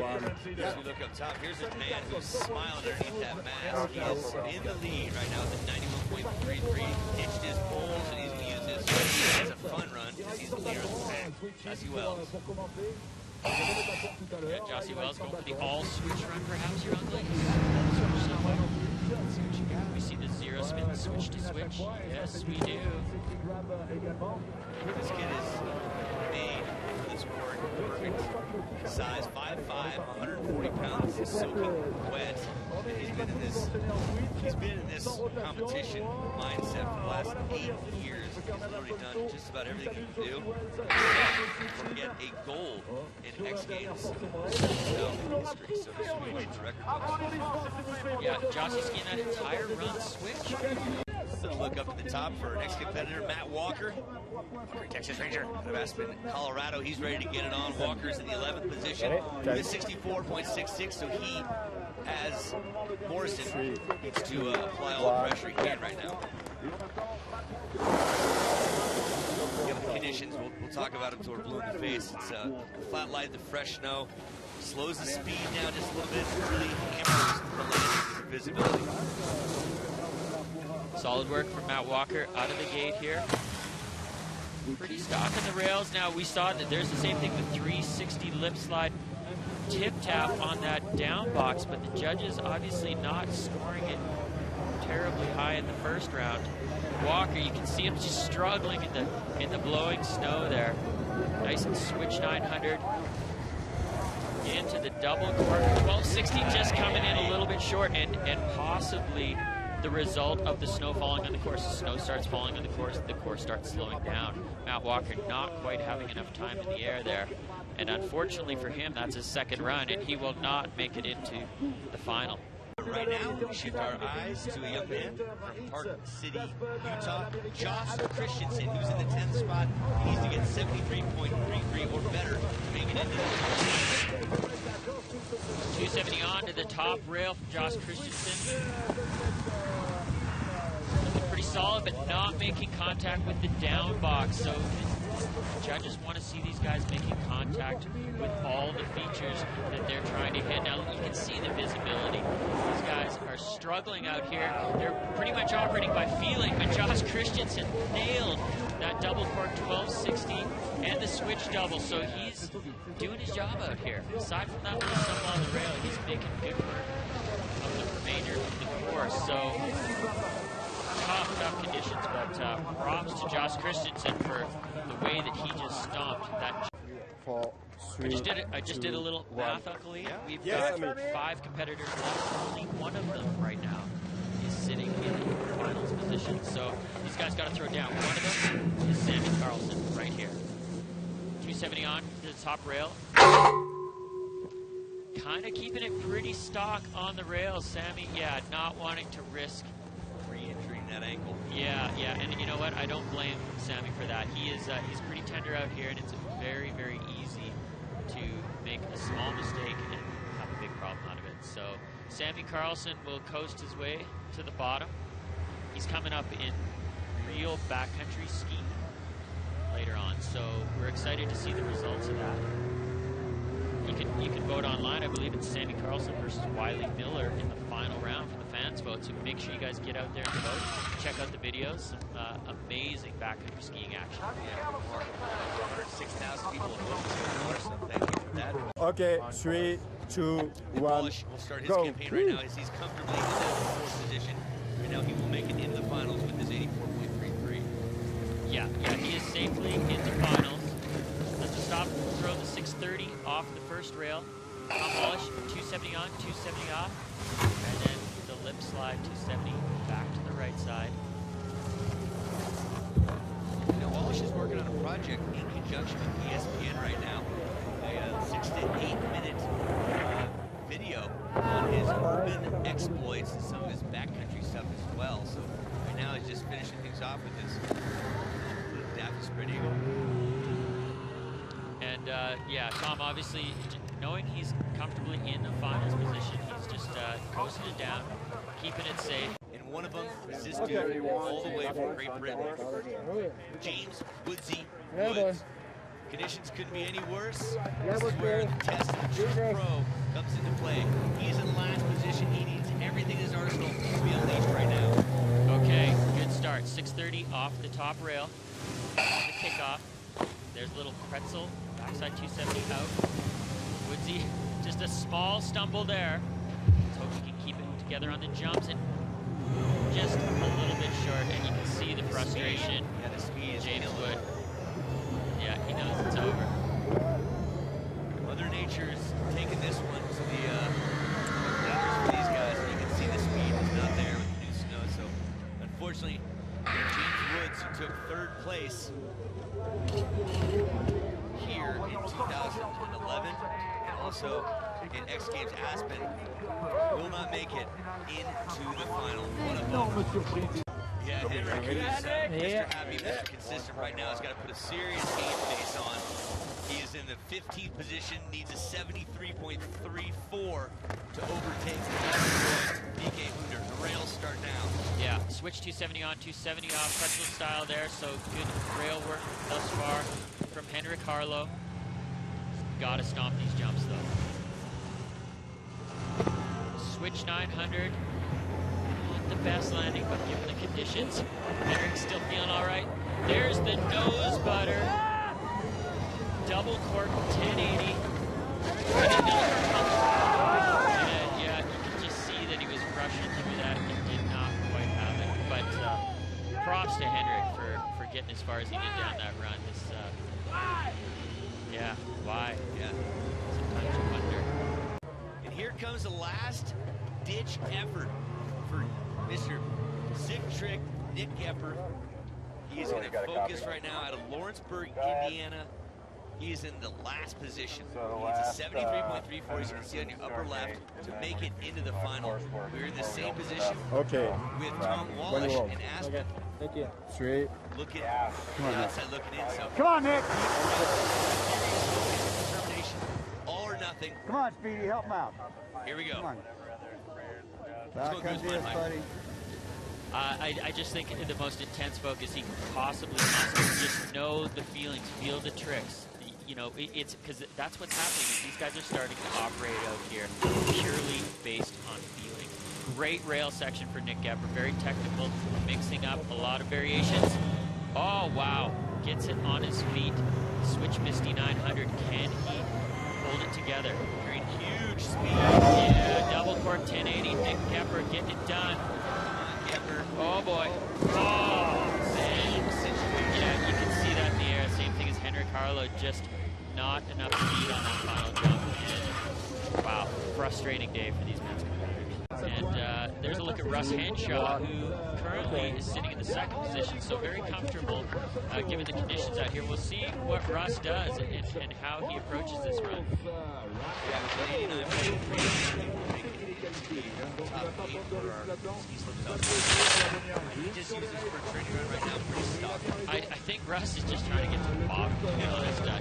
As we look up top, here's a man who's smiling underneath that mask. He is in the lead right now with a 91.33. Ditched his poles, and he's going to use this as a fun run because he's the leader of the pack. Jossie Wells. Yeah, Jossie Wells going for the all-switch run, perhaps, you're ugly. We see the zero spin switch to switch. Yes, we do. This kid is made for this sport. Perfect size, 5'5", 140 pounds. He's soaking wet. He's been in this competition mindset for the last 8 years. He's already done just about everything he can do. Or get a gold in X Games history. So this will be Wade's record. Yeah, Jossie's getting that entire run switch. So look up at the top for our next competitor, Matt Walker, Texas Ranger out of Aspen, Colorado. He's ready to get it on. Walker's in the 11th position with 64.66, so he, as Morrison, needs to apply all the pressure he can right now. Yeah, the conditions, we'll talk about them until we're blue in the face. It's flat light, the fresh snow, slows the speed down just a little bit, really hammers the landing visibility. Solid work from Matt Walker out of the gate here. Pretty stock on the rails. Now we saw that there's the same thing with 360 lip slide tip tap on that down box, but the judges obviously not scoring it terribly high in the first round. Walker, you can see him just struggling in the blowing snow there. Nice and switch 900 into the double cork. 1260 just coming in a little bit short, and possibly the result of the snow falling on the course. The snow starts falling on the course starts slowing down. Matt Walker not quite having enough time in the air there. And unfortunately for him, that's his second run, and he will not make it into the final. Right now, we shift our eyes to a young man from Park City, Utah, Josh Christensen, who's in the 10th spot. He needs to get 73.33 or better to make it into the 270 on to the top rail from Josh Christensen. Looking pretty solid, but not making contact with the down box. So the judges want to see these guys making contact with all the features that they're trying to hit. Now you can see the visibility. These guys are struggling out here. They're pretty much operating by feeling, but Josh Christensen nailed that double cork 1260 and the switch double, so he's doing his job out here. Aside from that little stumble on the rail, he's making good work of the remainder of the course. So tough conditions, but props to Josh Christensen for the way that he just stomped that. I just did a little math, Uncle Lee. We've got 5 competitors left. Only one of them right now is sitting in the finals position. So these guys got to throw down. One of them is Sammy Carlson right here. 270 on to the top rail. Kind of keeping it pretty stock on the rails. Sammy, yeah, not wanting to risk re-injuring that ankle. Yeah, and you know what? I don't blame Sammy for that. He's pretty tender out here, and it's very, very easy to make a small mistake and have a big problem out of it. So Sammy Carlson will coast his way to the bottom. He's coming up in real backcountry skiing later on, so we're excited to see the results of that. You can vote online. I believe it's Sammy Carlson versus Wiley Miller in the final round for the fans vote, so make sure you guys get out there and vote. Check out the videos. Some amazing backcountry skiing action. Yeah, 6,000 people have voted so thank you for that. Okay, 3, 2, 1, Walsh will start his campaign right now as he's comfortably in the 4th position. Right now he will make it into the finals with his 84.33. Yeah, he is safely in the finals. Let's just stop, throw the 630 off the first rail. Tom Walsh, 270 on, 270 off. And then the lip slide, 270 back to the right side. Now Walsh is working on a project in conjunction with ESPN right now. A 6 to 8 minute video on his urban exploits and some of his backcountry stuff as well. So right now he's just finishing things off with his adaptive spread eagle. And yeah, Tom obviously, knowing he's comfortably in the finals position, he's just coasting it down, keeping it safe. And one of them is this dude all the way from Great Britain, James Woodsy Woods. Conditions couldn't be any worse. This is where the test of the true pro comes into play. He's in last position. He needs everything in his arsenal to be unleashed right now. Okay, good start. 6:30 off the top rail. The kickoff. There's a little pretzel. Backside 270 out. Woodsy, just a small stumble there. Let's hope he can keep it together on the jumps and just a little bit short. And you can see the frustration. Yeah, the speed is James killing Wood. him. Yeah, he knows it's over. Mother Nature's taking this one to the dangerous for these guys. You can see the speed is not there with the new snow. So, unfortunately, James Woods, who took third place here in 2011, and also in X Games Aspen, will not make it into the final. What a moment. Yeah, Henrik, who's Mr. Happy, Mr. Consistent right now, has got to put a serious game face on. He is in the 15th position, needs a 73.34 to overtake the PK Hunder. The rails start now. Yeah, switch 270 on, 270 off, pretzel style there, so good rail work thus far from Henrik Harlow. Gotta stomp these jumps though. Switch 900. Not the best landing, but given the conditions, Henrik's still feeling all right. There's the nose butter. Double cork 1080. And yeah, you can just see that he was rushing through that and did not quite have it. But props to Henrik for getting as far as he did down that run. Yeah, why? Yeah. Sometimes you wonder. And here comes the last ditch effort for Mr. Sick Trick Nick Gepper. He's going to focus right now out of Lawrenceburg, Indiana. He's in the last position. He needs a 73.34, as you can see on your upper left, to make it into the final. We're in the same position Okay. with Tom Wallish and Aspen. Thank you. Straight. Looking outside, looking in. So Come on, Nick. determination, all or nothing. Come on, Speedy. Help him out. Here we go. Come on. Let's go, Back on Guzman, this, Mike. buddy. I just think the most intense focus he can possibly must just know the feelings, feel the tricks. You know, it's because that's what's happening. Is these guys are starting to operate out here purely based on feeling. Great rail section for Nick Gepper, very technical, mixing up a lot of variations. Oh wow, gets it on his feet. Switch Misty 900. Can he hold it together? Carrying huge speed. Yeah, double cork 1080. Nick Gepper getting it done. Gepper. Oh boy. Oh, Same situation. yeah, you can see that in the air. Same thing as Henrik Harlow, just not enough speed on that final jump. And, wow, frustrating day for these men's competitors. And there's a look at Russ Henshaw, who currently is sitting in the second position, so very comfortable given the conditions out here. We'll see what Russ does and how he approaches this run. Yeah, with an 89.3. Top 8 for our ski slopestyle. He just uses for a training run right now, pretty stock. I think Russ is just trying to get to the bottom.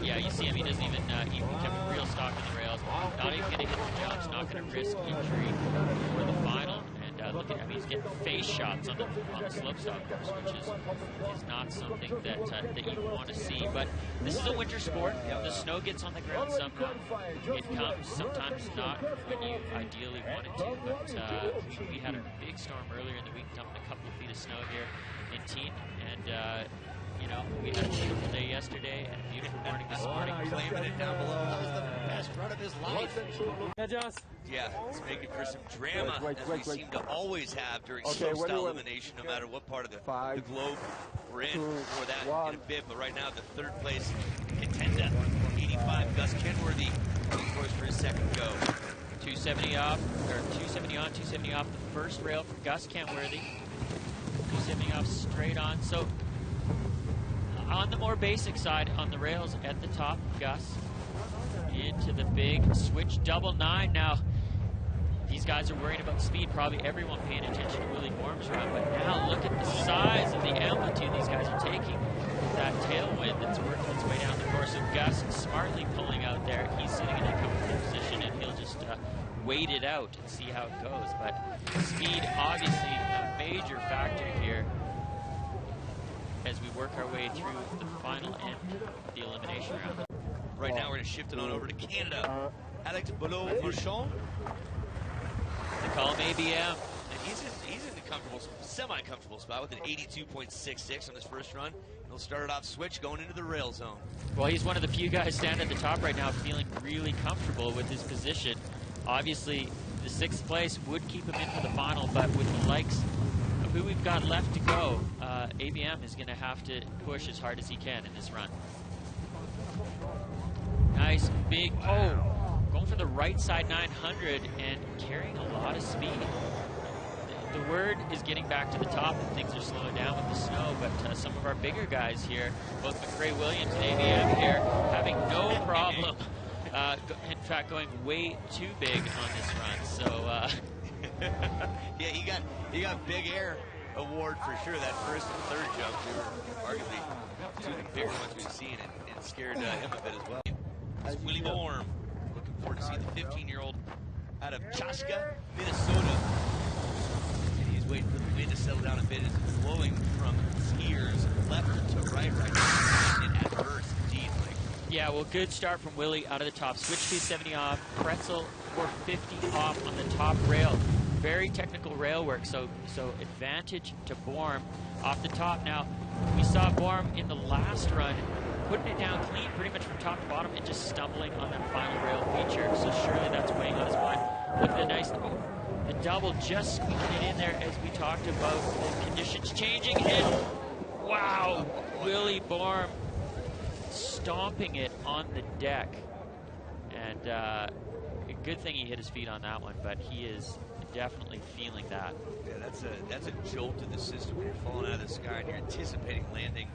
Yeah, you see him, he doesn't even, he kept real stock on the rails, not even going to hit the jumps, not going to risk injury for the final. And look at, I mean, he's getting face shots on the slopestyle course, which is not something that you want to see. But this is a winter sport. The snow gets on the ground sometimes. It comes, sometimes not when you ideally want it to. But we had a big storm earlier in the week, dumping a couple of feet of snow here in Tignes, and you know, we had a beautiful day yesterday and a beautiful morning this morning. Claiming it down below. That was the best run of his life. Yeah, it's making for some drama, as we seem to always have during slopestyle elimination, no matter what part of the globe we're in. For that in a bit, but right now the third place contender, 85, Gus Kenworthy, goes for his second go. 270 off, or 270 on, 270 off the first rail for Gus Kenworthy. 270 off straight on. So on the more basic side, on the rails at the top, Gus into the big switch double 9. Now, these guys are worrying about speed, probably everyone paying attention to Willie Worm's run, but now look at the size of the amplitude these guys are taking. That tailwind that's working its way down the course. So Gus smartly pulling out there. He's sitting in a comfortable position, and he'll just wait it out and see how it goes. But speed, obviously, a major factor here. as we work our way through the final end of the elimination round. Right now, we're going to shift it on over to Canada. Alex Boulot-Vauchon. They call him ABM. And he's in a comfortable, semi-comfortable spot with an 82.66 on his first run. He'll start it off switch going into the rail zone. Well, he's one of the few guys standing at the top right now feeling really comfortable with his position. Obviously, the 6th place would keep him in for the final, but with the likes of who we've got left to go, ABM is going to have to push as hard as he can in this run. Nice, big, going for the right side 900 and carrying a lot of speed. The word is getting back to the top and things are slowing down with the snow, but some of our bigger guys here, both McRae Williams and ABM here, having no problem. In fact, going way too big on this run. So, yeah, he got big air award for sure. That first and third jump, they were arguably two of the bigger ones we've seen, and scared him a bit as well. It's Willie Borm. Looking forward to see the 15-year-old out of Chaska, Minnesota. And he's waiting for the wind to settle down a bit. It's blowing from skiers left to right now. And adverse indeed. Yeah, well, good start from Willie out of the top. Switch 270 off, pretzel 450 off on the top rail. Very technical rail work, so advantage to Borm off the top. Now, we saw Borm in the last run putting it down clean pretty much from top to bottom and just stumbling on that final rail feature, so surely that's weighing on his mind. Look at the nice, the double just squeaking it in there as we talked about the conditions changing, and wow, Willie Borm stomping it on the deck. And a good thing he hit his feet on that one, but he is definitely feeling that. Yeah, that's a jolt to the system when you're falling out of the sky and you're anticipating landing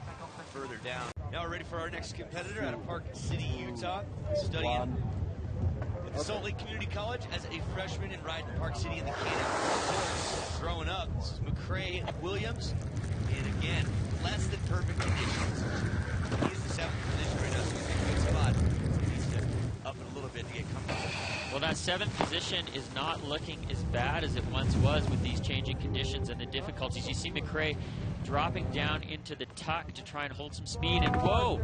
further down. Now we're ready for our next competitor out of Park City, Utah, studying at the Salt Lake Community College as a freshman and riding Park City in the Canada. Growing up, this is McRae Williams, and again, less than perfect conditions. He's the 7th position right now, so he's in a good spot. He needs to up it a little bit to get comfortable. Well, that 7th position is not looking as bad as it once was with these changing conditions and the difficulties. You see McRae dropping down into the tuck to try and hold some speed, and whoa,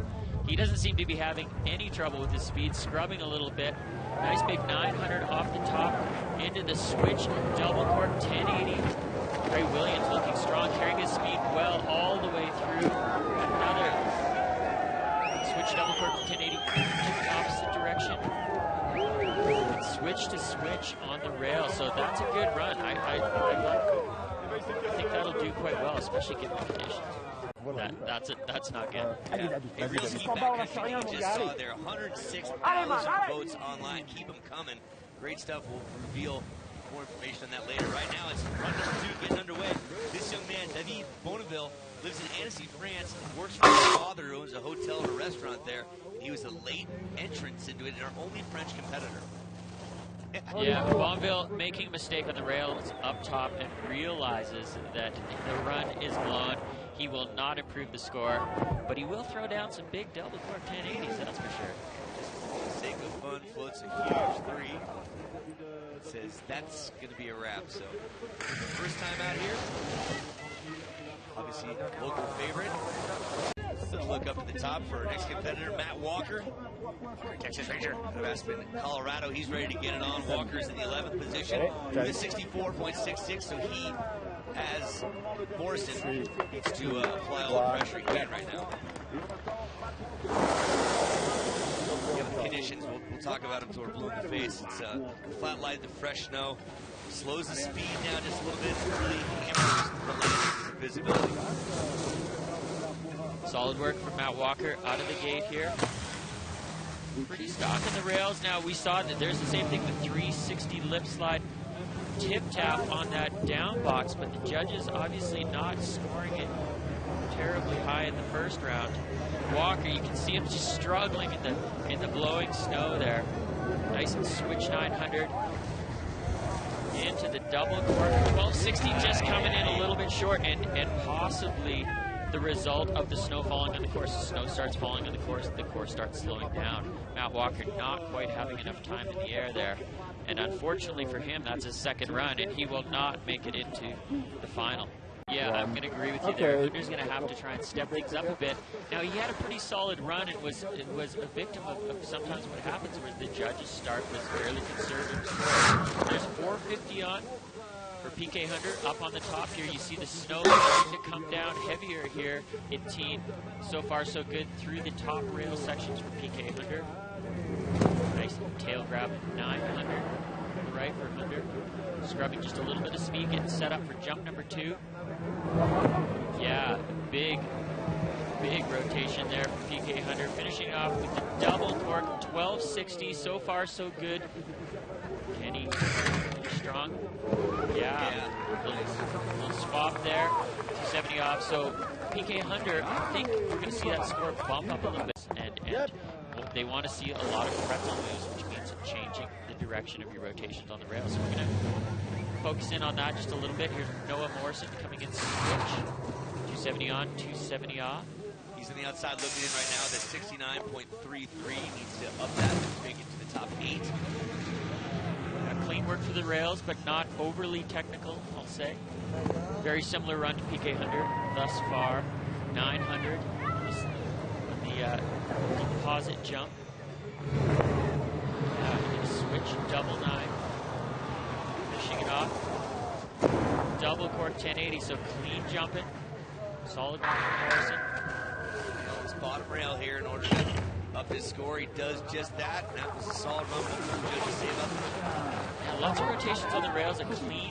he doesn't seem to be having any trouble with his speed, scrubbing a little bit. Nice big 900 off the top into the switch double cork 1080. McRae Williams looking strong, carrying his speed well all the way through. Another switch double cork 1080 to the opposite direction. Switch to switch on the rail, so that's a good run. I think that'll do quite well, especially given the conditions. That's not good. Yeah. A real heat back, I think you just saw there. 106,000 votes online. Keep them coming. Great stuff. We'll reveal more information on that later. Right now, it's run number 2 getting underway. This young man, David Bonneville, lives in Annecy, France, and works for his father, who owns a hotel and a restaurant there. He was a late entrance into it, and our only French competitor. Yeah, Bonneville making a mistake on the rails up top and realizes that the run is blown. He will not improve the score, but he will throw down some big double cork 1080s, that's for sure. For the sake of fun, floats a huge 3. It says that's going to be a wrap. So, first time out here. Obviously, local favorite. Let's look up at the top for our next competitor, Matt Walker, Texas Ranger out of Aspen, Colorado. He's ready to get it on. Walker's in the 11th position with a 64.66, so he, as Morrison, needs to apply all the pressure he can right now. Yeah, the conditions, we'll talk about them until we're blue in the face. It's flat light, the fresh snow. Slows the speed down just a little bit. Really hammers the landing visibility. Solid work from Matt Walker out of the gate here. Pretty stock in the rails. Now, we saw that there's the same thing with 360 lip slide tip tap on that down box, but the judges obviously not scoring it terribly high in the first round. Walker, you can see him just struggling in the blowing snow there. Nice and switch 900 into the double cork. 1260 just coming in a little bit short, and possibly the result of the snow falling on the course. The snow starts falling on the course starts slowing down. Matt Walker not quite having enough time in the air there. And unfortunately for him, that's his second run, and he will not make it into the final. Yeah, I'm going to agree with you there. Hunter's going to have to try and step things up a bit. Now, he had a pretty solid run and was a victim of sometimes what happens where the judges start with fairly conservative scores. There's 450 on for PK Hunter up on the top here. You see the snow starting to come down heavier here in Tignes. So far, so good through the top rail sections for PK Hunter. Nice tail grab at 900 to the right for Hunter. Scrubbing just a little bit of speed, getting set up for jump number 2. Yeah, big rotation there for PK Hunter. Finishing off with the double torque, 1260. So far, so good. Kenny strong. Yeah. Little swap there. 270 off. So PK Hunter, I think we're going to see that score bump up a little bit. And they want to see a lot of pretzel moves, which means changing the direction of your rotations on the rail. So we're going to focus in on that just a little bit. Here's Noah Morrison coming in switch. 270 on, 270 off. He's on the outside looking in right now. That's 69.33. Needs to up that to make it to the top 8. Clean work for the rails, but not overly technical, I'll say. Very similar run to PK Hunter thus far. 900 was the composite jump. Switch, double 9. Finishing it off. Double cork 1080, so clean jumping. Solid run from Morrison. His bottom rail here in order to up his score. He does just that, and that was a solid run. Judges save up. Yeah, lots of rotations on the rails, a clean